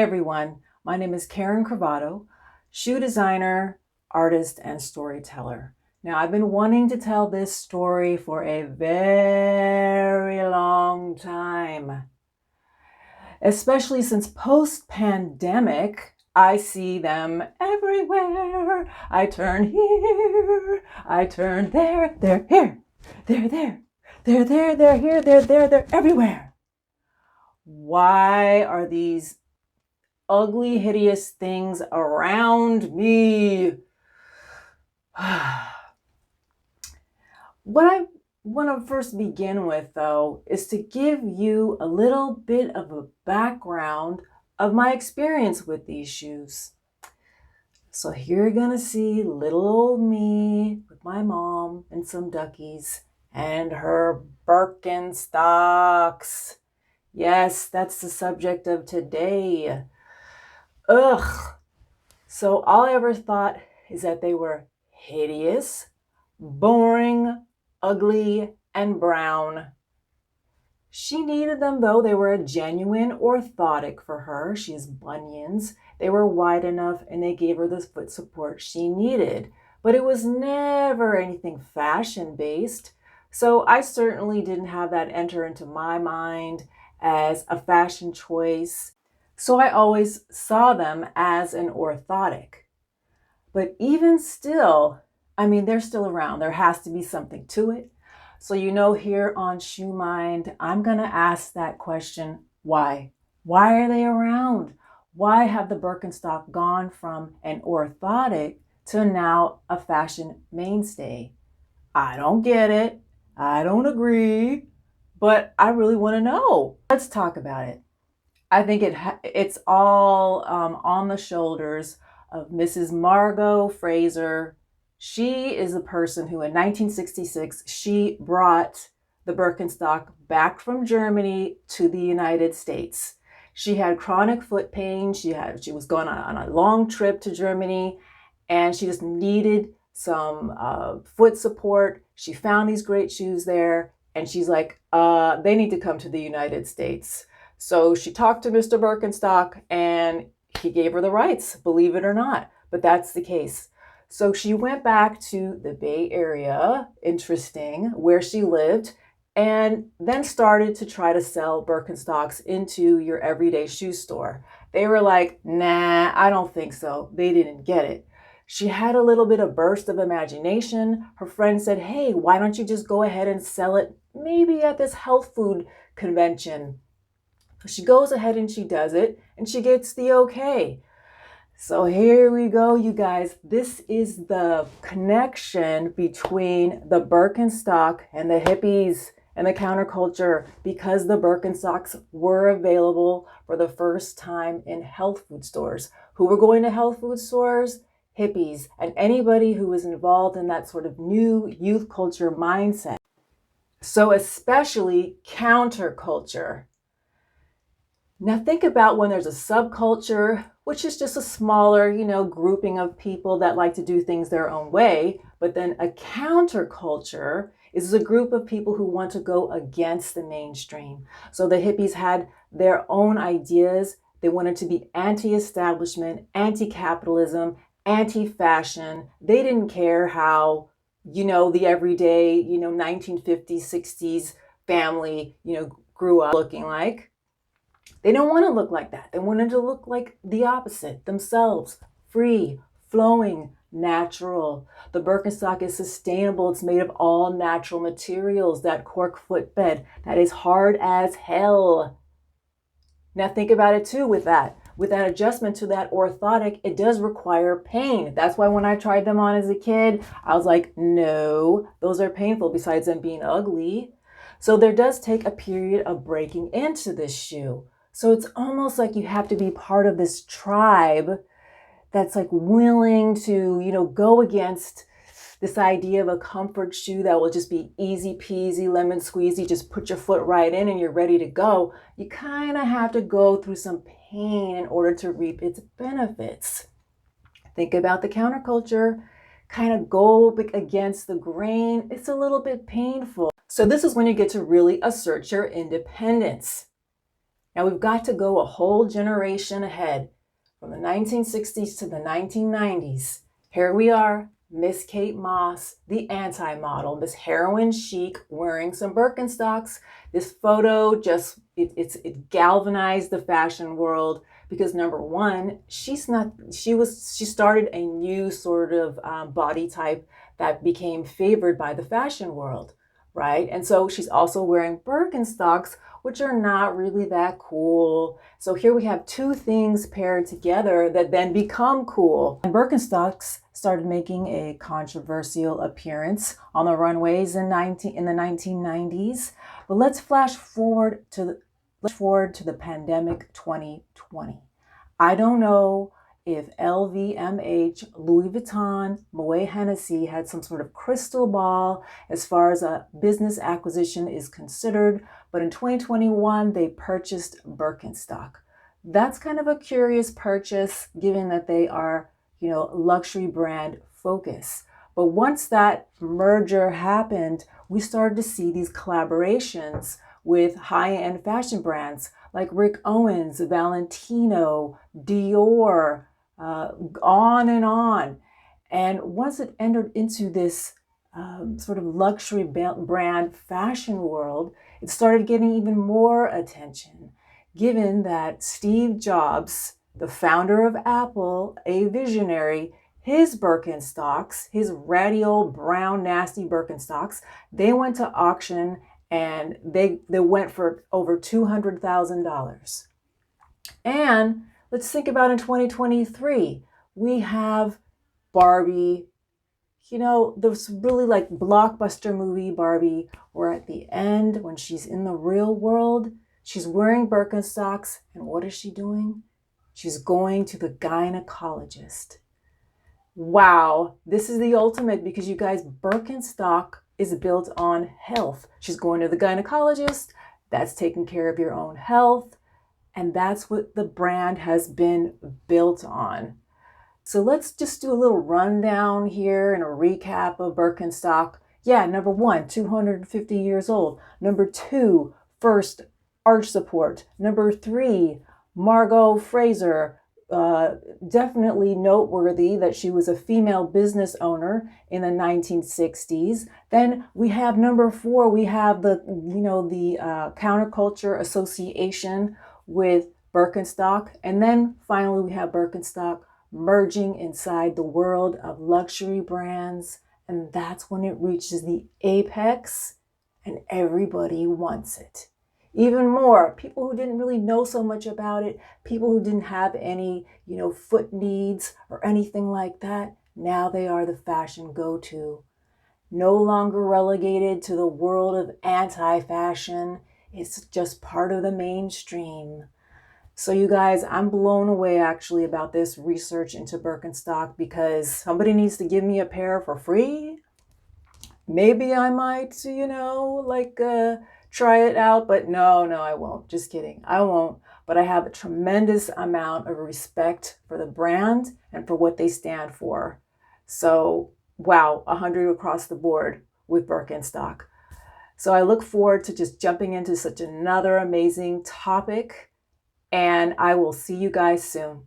everyone, my name is Karen Cravato, shoe designer, artist, and storyteller. Now, I've been wanting to tell this story for a very long time, especially since post-pandemic, I see them everywhere. I turn here, I turn there, they're here, they're there, they're there, they're here, they're there, they're everywhere. Why are these ugly, hideous things around me? What I want to first begin with, though, is to give you a little bit of a background of my experience with these shoes. So here you're going to see little old me with my mom and some duckies and her Birkenstocks. Yes, that's the subject of today. Ugh. So all I ever thought is that they were hideous, boring, ugly, and brown. She needed them though. They were a genuine orthotic for her. She has bunions. They were wide enough and they gave her the foot support she needed. But it was never anything fashion-based. So I certainly didn't have that enter into my mind as a fashion choice. So I always saw them as an orthotic. But even still, they're still around. There has to be something to it. So here on Shoe Mind, I'm going to ask that question, why? Why are they around? Why have the Birkenstock gone from an orthotic to now a fashion mainstay? I don't get it. I don't agree. But I really want to know. Let's talk about it. I think it's all on the shoulders of Mrs. Margot Fraser. She is the person who in 1966, she brought the Birkenstock back from Germany to the United States. She had chronic foot pain. She was going on a long trip to Germany and she just needed some foot support. She found these great shoes there and she's like, they need to come to the United States. So she talked to Mr. Birkenstock and he gave her the rights, believe it or not, but that's the case. So she went back to the Bay Area, interesting, where she lived, and then started to try to sell Birkenstocks into your everyday shoe store. They were like, nah, I don't think so. They didn't get it. She had a little bit of burst of imagination. Her friend said, hey, why don't you just go ahead and sell it maybe at this health food convention? So she goes ahead and she does it and she gets the okay. So here we go, you guys. This is the connection between the Birkenstock and the hippies and the counterculture, because the Birkenstocks were available for the first time in health food stores. Who were going to health food stores? Hippies and anybody who was involved in that sort of new youth culture mindset. So especially counterculture. Now think about when there's a subculture, which is just a smaller, grouping of people that like to do things their own way. But then a counterculture is a group of people who want to go against the mainstream. So the hippies had their own ideas. They wanted to be anti-establishment, anti-capitalism, anti-fashion. They didn't care how, the everyday, 1950s, 60s family, grew up looking like. They don't want to look like that. They wanted to look like the opposite, themselves, free, flowing, natural. The Birkenstock is sustainable. It's made of all natural materials, that cork footbed that is hard as hell. Now think about it too with that adjustment to that orthotic, it does require pain. That's why when I tried them on as a kid, I was like, no, those are painful besides them being ugly. So there does take a period of breaking into this shoe. So it's almost like you have to be part of this tribe that's like willing to, go against this idea of a comfort shoe that will just be easy peasy, lemon squeezy, just put your foot right in and you're ready to go. You kind of have to go through some pain in order to reap its benefits. Think about the counterculture, kind of go against the grain. It's a little bit painful. So this is when you get to really assert your independence. Now we've got to go a whole generation ahead, from the 1960s to the 1990s. Here we are, Miss Kate Moss, the anti-model, Miss Heroin Chic, wearing some Birkenstocks. This photo it galvanized the fashion world because number one, she started a new sort of body type that became favored by the fashion world, right? And so she's also wearing Birkenstocks, which are not really that cool. So here we have two things paired together that then become cool. And Birkenstocks started making a controversial appearance on the runways in the 1990s. But let's flash forward to the pandemic 2020. I don't know if LVMH, Louis Vuitton, Moet Hennessy had some sort of crystal ball as far as a business acquisition is considered, but in 2021, they purchased Birkenstock. That's kind of a curious purchase given that they are, luxury brand focus. But once that merger happened, we started to see these collaborations with high-end fashion brands like Rick Owens, Valentino, Dior, on and on. And once it entered into this sort of luxury brand fashion world, it started getting even more attention, given that Steve Jobs, the founder of Apple, a visionary, his Birkenstocks, his ratty old brown nasty Birkenstocks, they went to auction and they went for over $200,000. And let's think about in 2023, we have Barbie, this really like blockbuster movie Barbie, where at the end, when she's in the real world, she's wearing Birkenstocks. And what is she doing? She's going to the gynecologist. Wow, this is the ultimate because you guys, Birkenstock is built on health. She's going to the gynecologist. That's taking care of your own health. And that's what the brand has been built on. So let's just do a little rundown here and a recap of Birkenstock. Yeah, number one, 250 years old. Number two, first arch support. Number three, Margot Fraser. Definitely noteworthy that she was a female business owner in the 1960s. Then we have number four, we have the Counterculture Association with Birkenstock. And then finally we have Birkenstock merging inside the world of luxury brands. And that's when it reaches the apex and everybody wants it. Even more, people who didn't really know so much about it, people who didn't have any, foot needs or anything like that, now they are the fashion go-to. No longer relegated to the world of anti-fashion. It's just part of the mainstream. So you guys, I'm blown away actually about this research into Birkenstock because somebody needs to give me a pair for free. Maybe I might, try it out, but no, I won't. Just kidding. I won't. But I have a tremendous amount of respect for the brand and for what they stand for. So, wow, 100 across the board with Birkenstock. So I look forward to just jumping into such another amazing topic, and I will see you guys soon.